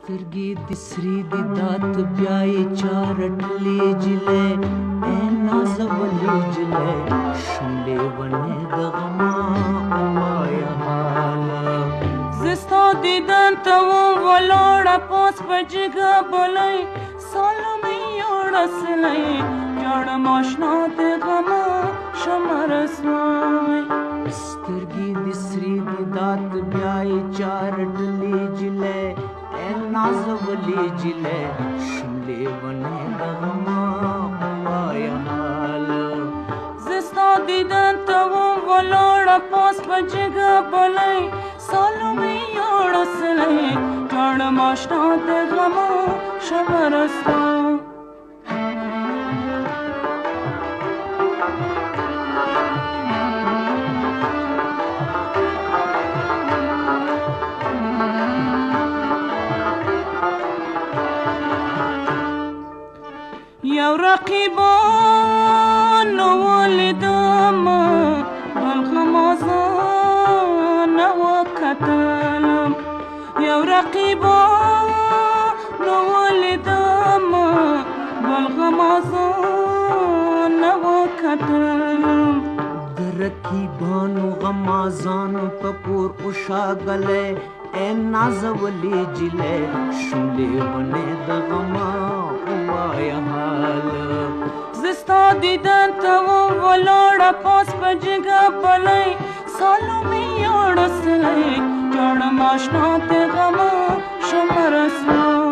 سترګې د سرې د دات بیاي چارټلې جلې اے نازولې جلې شملې ونه د غما وایا حالا زستا دیدن ته ولاړه پاس پجګه بلای سالو مې اورسلې جوړ ماشنا د غما شمرسوي سترګې د سرې د دات بیاي چارټلې جلې نازولې جلې شملې ونه د غما وایا حالا زستا دیدن ته ولاړه پاس پجګه بلای سالو مې اورسلې جوړ ماشنا د غما شمرسوي یو رقیبان ولیدم بالغمازان وکتلم یو رقیبان ولیدم بالغمازان وکتلم د رقیبانو غمازان په کور وشاګلې اے نازولې جلې شملې ونه د غما وایا حالا زستا دیدن ته ولاړه پاس پجګه بلای سالو مې اورسلې جوړ ماشنا د غما شمرسوي